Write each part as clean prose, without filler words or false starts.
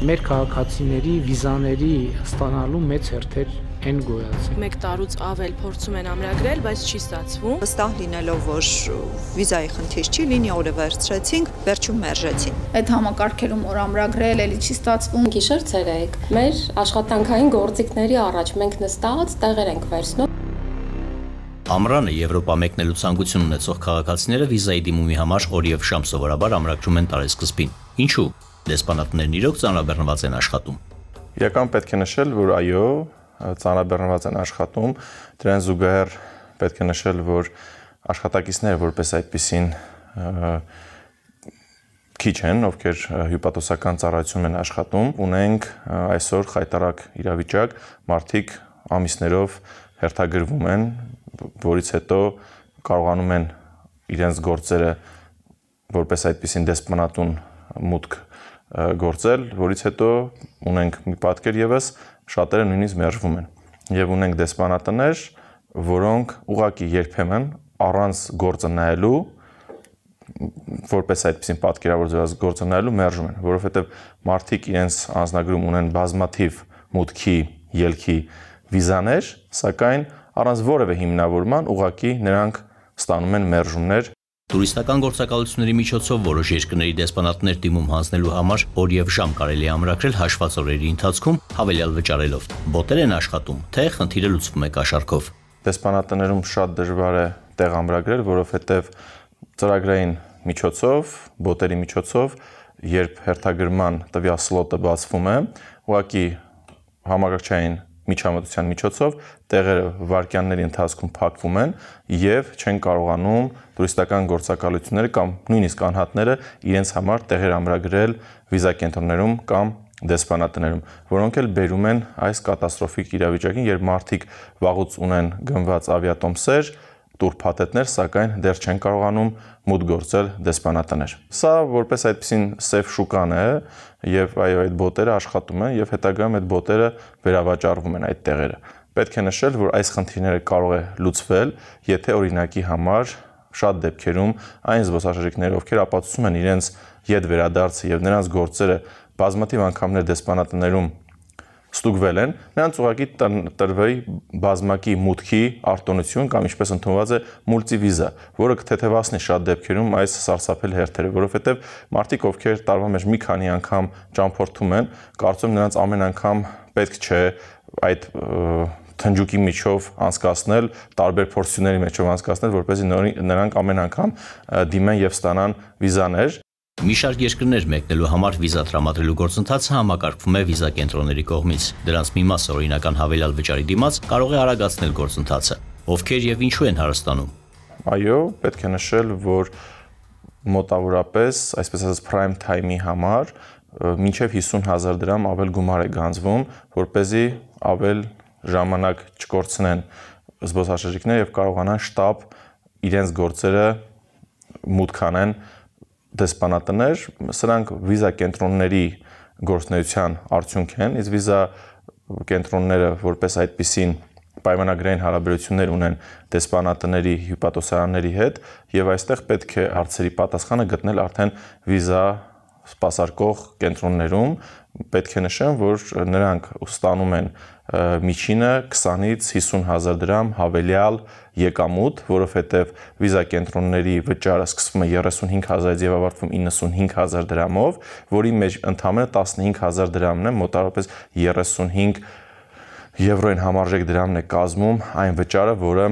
մեր քաղաքացիների վիզաների ստանալու մեծ հերթեր են գոյացել։ 1 տարուց ավել փորձում են ամրագրել, բայց չի ստացվում։ Վստահ լինելով, որ վիզայի խնդիր չի, լինիա օրը վերցրեցինք, վերջում մերժեցին։ Այդ համակարգերում որ ամրագրել էլի չի ստացվում։ Գիշեր ցերեկ, մեր աշխատանքային գործիքների առաջ մենք նստած տեղեր ենք վերցնում։ Ամռանը Եվրոպա մեկնելու ցանկություն ունեցող քաղաքացիները վիզայի դիմումի համար օր եւ շամ սովորաբար ամրագրում են տարեսկզբին։ Ինչու՞։ Դեսպանատներն իրոք ծանրաբեռնված են աշխատում։ Իրական պետք է նշել, որ այո, ծանրաբեռնված են աշխատում, դրան զուգահեռ պետք է նշել, որ աշխատակիցները որպես այդպիսին քիչ են, ովքեր հյուպատոսական ծառայություն են աշխատում, ունենք այսօր խայտարակ իրավիճակ, մարդիկ ամիսներով հերթագրվում են, որից հետո կարողանում են իրենց գործերը որպես այդպիսին դեսպանատուն մուտք գործել, որից հետո ունենք մի պատկեր եւս շատերը նույնիսկ մերժվում են։ Եվ ունենք դեսպանատներ, որոնք ուղղակի երբեմն առանց գործը նայելու, որպես այդպիսին պատկերավոր ձևաց գործը նայելու մերժում են, որովհետեւ մարդիկ իրենց անձնագրում ունեն բազմաթիվ մուտքի, ելքի վիզաներ, սակայն առանց որևէ հիմնավորման ուղղակի նրանք ստանում են մերժումներ։ Տուրիստական գործակալությունների միջոցով որոշ երկրների դեսպանատներ դիմում հանձնելու համար օր եւ ժամ կարելի է ամրագրել հաշված օրերի ընթացքում հավելյալ վճարելով։ Բոտեր են աշխատում, թե խնդիրը լուծվում է կաշառքով։ Դեսպանատներում շատ դժվար է տեղ ամրագրել, որովհետեւ ծրագրային միջոցով, բոտերի միջոցով, երբ հերթագրման տվյալ սլոտը բացվում է, ուղղակի համակարգչային միջամտության միջոցով տեղերը վայրկյանների ընթացքում փակվում են եւ չեն կարողանում տուրիստական գործակալությունները կամ նույնիսկ անհատները իրենց համար տեղեր ամրագրել վիզա կենտրոններում կամ դեսպանատներում, որոնք էլ բերում են այս կատաստրոֆիկ իրավիճակին, երբ մարդիկ վաղուց ունեն գնված ավիատոմսեր, տուրփաթեթներ, սակայն դեռ չեն կարողանում մուտք գործել դեսպանատներ։ Սա որպես այդպիսին սև շուկան է եւ այո այդ բոտերը աշխատում են եւ հետագայում այդ բոտերը վերավաճառվում են այդ տեղերը։ Պետք է նշել, որ այս խնդիրները կարող է լուծվել, եթե օրինակի համար շատ դեպքերում այն զբոսաշրջիկները, ովքեր ապացուցում են իրենց յետ վերադարձը եւ նրանց գործերը բազմաթիվ անգամներ դեսպանատներում ստուգվել են, նրանց ուղղակի տրվի բազմակի մուտքի արտոնություն կամ ինչպես ընդունված է մուլտիվիզա, որը կթեթևացնի շատ դեպքերում այս սարսափելի հերթերը, որովհետև մարդիկ, ովքեր տարվա մեջ մի քանի անգամ ճամփորդում են, կարծում նրանց ամեն անգամ պետք չէ այդ թնջուկի միջով անցկացնել, տարբեր փորձությունների միջով անցկացնել, որպեսզի նրանք ամեն անգամ դիմեն եւ ստանան վիզաներ։ Մի շարք երկրներ մեկնելու համար վիզա տրամադրելու գործընթացը համակարգվում է վիզա կենտրոնների կողմից։ Դրանց մի մասը օրինական հավելյալ վճարի դիմաց կարող է արագացնել գործընթացը։ Ովքեր եւ ինչու են հարստանում։ Այո, պետք է նշել, որ մոտավորապես, այսպես ասած, prime time-ի համար մինչև 50,000 դրամ ավել գումար է գանձվում, որպեսզի ավել ժամանակ չկորցնեն զբոսաշրջիկները եւ կարողանան շտապ իրենց գործերը մուտք անեն դեսպանատներ, սրանք վիզա կենտրոնների գործունեության արդյունք են, իսկ վիզա կենտրոնները որպես այդպիսին պայմանագրային հարաբերություններ ունեն դեսպանատների հյուպատոսարանների հետ եւ այստեղ պետք է հարցերի պատասխանը գտնել արդեն վիզա սպասարկող կենտրոններում։ Պետք է նշեմ, որ նրանք ստանում են միջինը 20-ից 50,000 դրամ հավելյալ եկամուտ, որովհետև վիզա կենտրոնների վճարը սկսվում է 35,000-ից եւ ավարտվում 95,000 դրամով, որի մեջ ընդամենը 15,000 դրամն է, մոտավորապես 35 եվրոյին համարժեք դրամն է կազմում այն վճարը, որը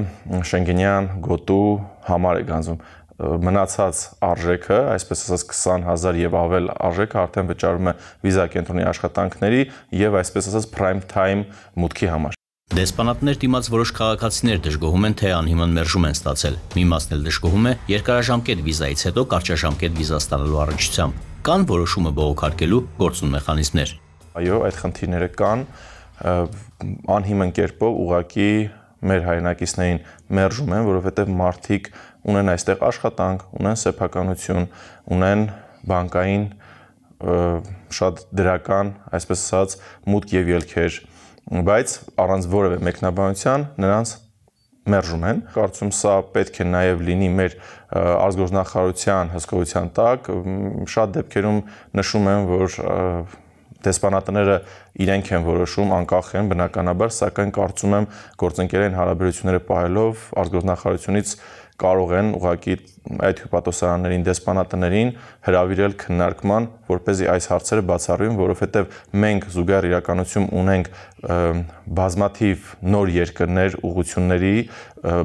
շենգենյան գոտու համար է գանձվում։ Մնացած արժեքը, այսպես ասած 20,000 եւ ավել արժեքը արդեն վճարվում է վիզա կենտրոնի աշխատանքների եւ այսպես ասած prime time մուտքի համար։ Դեսպանատներ դիմաց որոշ քաղաքացիներ դժգոհում են, թե անհիմն մերժում են ստացել։ Մի մասն էլ դժգոհում է երկարաժամկետ վիզայից հետո կարճաժամկետ վիզա ստանալու առնչությամբ։ Կան որոշումը բողոքարկելու գործուն մեխանիզմներ։ Այո, այդ խնդիրները կան, անհիմն կերպով ուղղակի մեր հայրենակիցներին մերժում են, որովհետև մարդիկ ունեն այստեղ աշխատանք, ունեն սեփականություն, ունեն բանկային շատ դրական, այսպես ասած, մուտք եւ ելքեր, բայց առանց որևէ մեկնաբանության նրանց մերժում են։ Կարծում սա պետք է նաև լինի մեր արտգործնախարարության հսկողության տակ։ Շատ դեպքերում նշում են, որ դեսպանատները իրենք են որոշում, անկախ են բնականաբար, սակայն կարծում եմ գործընկերային հարաբերությունները պահելով արտգործնախարարությունից կարող են ուղղակի այդ հյուպատոսարաններին, դեսպանատներին հրավիրել քննարկման, որպեսզի այս հարցերը բացառվեն, որովհետև մենք զուգահեռ իրականություն ունենք բազմաթիվ նոր երկրներ ուղղությունների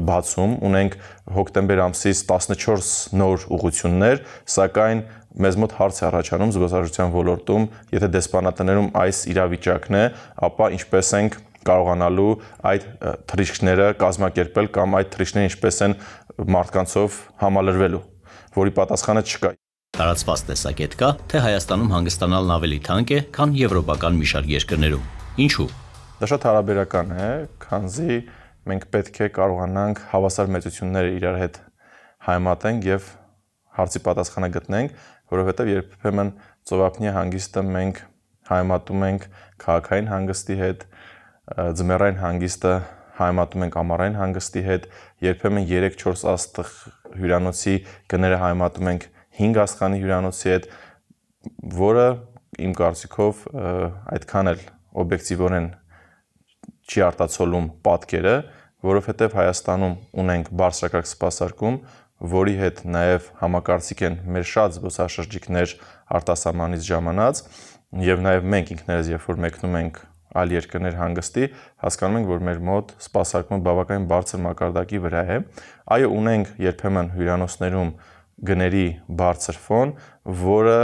բացում, ունենք հոկտեմբեր ամսից 14 նոր ուղղություններ, սակայն մեզ մոտ հարց է առաջանում զբոսաշրջության ոլորտում, եթե դեսպանատներում այս իրավիճակն է, ապա ինչպես ենք կարողանալու այդ թռիչքները կազմակերպել կամ այդ թռիչքները ինչպես են մարդկանցով համալրվելու, որի պատասխանը չկա։ Տարածված տեսակետ կա, թե Հայաստանում հանգստանալն ավելի թանկ է, քան եվրոպական մի շարք երկրներում։ Ինչու՞։ Դա շատ հարաբերական է, քանզի մենք պետք է կարողանանք հավասար մեծությունները իրար հետ համեմատենք եւ հարցի պատասխանը գտնենք, որովհետեւ երբեմն ծովափնյա հանգիստը մենք համեմատում ենք քաղաքային հանգստի հետ, ձմեռային հանգիստը համեմատում ենք ամառային հանգստի հետ, երբեմն 3-4 աստղ հյուրանոցի գները համեմատում ենք 5 աստղանի հյուրանոցի հետ, որը իմ կարծիքով այդքան էլ օբյեկտիվորեն չի արտացոլում պատկերը, որովհետև Հայաստանում ունենք բարձրակարգ սպասարկում, որի հետ նաև համակարծիք են մեր շատ զբոսաշրջիկներ արտասահմանից ժամանած, եւ նաև մենք ինքներս երբ որ մեկնում ենք այլ երկրներ հանգստի, հասկանում ենք, որ մեր մոտ սպասարկումը բավականին բարձր մակարդակի վրա է։ Այո, ունենք երբեմն հյուրանոցներում գների բարձր ֆոն, որը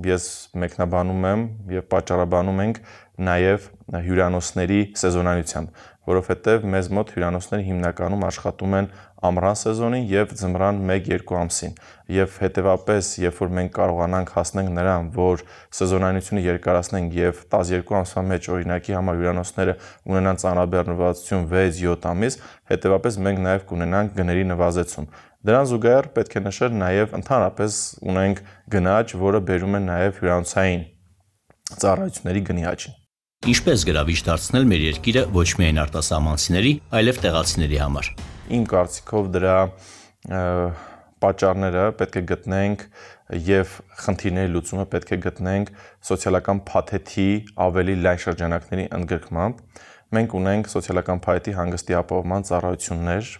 ես մեկնաբանում եմ եւ պատճառաբանում ենք նաեւ հյուրանոցների սեզոնայնությամբ, որովհետեւ մեզ մոտ հյուրանոցները հիմնականում աշխատում են ամռան սեզոնին եւ ձմռան 1-2 ամսին եւ հետեւապես երբ որ մենք կարողանանք հասնենք նրան, որ սեզոնայնությունը երկարացնենք եւ 12 ամսվա մեջ օրինակի համար հյուրանոցները ունենան ծանրաբեռնվածություն 6-7 ամիս, հետեւապես մենք նաեւ կունենանք գների նվազեցում։ Դրան զուգահեռ պետք է նշել նաեւ ընդհանրապես ունենք գնաճ, որը բերում է նաեւ հյուրանոցային ծառայությունների գնի աճին։ Ինչպես գրավիչ դարձնել մեր երկիրը ոչ միայն արտասահմանցիների, այլև տեղացիների համար։ Իմ կարծիքով դրա պատճառները պետք է գտնենք եւ խնդիրների լուծումը պետք է գտնենք սոցիալական փաթեթի ավելի լայն շրջանակների ընդգրկմամբ։ Մենք ունենք սոցիալական փաթեթի հանգստի ապահովման ծառայություններ,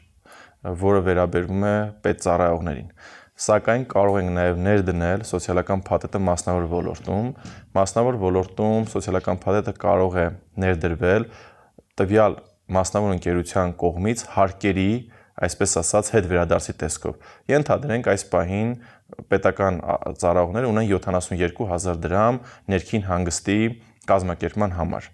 որը վերաբերվում է պետծառայողներին։ Սակայն կարող ենք նաև ներդնել սոցիալական փաթեթը մասնավոր ոլորտում։ Մասնավոր ոլորտում սոցիալական փաթեթը կարող է ներդրվել տվյալ մասնավոր ընկերության կողմից հարկերի, այսպես ասած, հետ վերադարձի տեսքով։ Ենթադրենք այս պահին պետական ծառայողները ունեն 72,000 դրամ ներքին հանգստի կազմակերպման համար։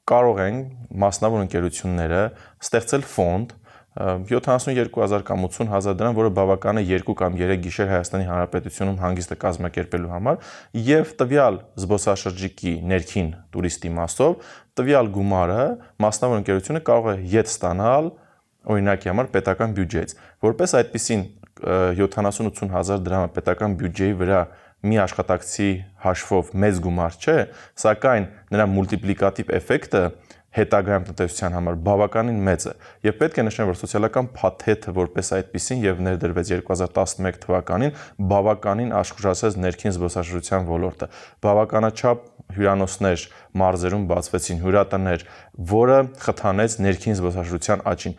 Կարող են մասնավոր ընկերությունները ստեղծել ֆոնդ 72,000 կամ 80,000 դրամ, որը բավական է 2 կամ 3 գիշեր Հայաստանի Հանրապետությունում հանգիստը կազմակերպելու համար, եւ տվյալ զբոսաշրջիկի ներքին տուրիստի մասով տվյալ գումարը մասնավոր ընկերությունը կարող է ետ ստանալ օրինակի համար պետական բյուջեից, որպես այդպիսին 70-80,000 դրամը պետական բյուջեի վրա մի աշխատակցի հաշվով մեծ գումար չէ, սակայն նրա մուլտիպլիկատիվ էֆեկտը հետագայում տնտեսության համար բավականին մեծ է եւ պետք է նշեմ, որ սոցիալական փաթեթը որպես այդպիսին եւ ներդրվեց 2011 թվականին բավականին աշխուժացրեց ներքին զբոսաշրջության ոլորտը, բավականաչափ հյուրանոցներ մարզերում բացվեցին, հյուրատներ, որը խթանեց ներքին զբոսաշրջության աճին։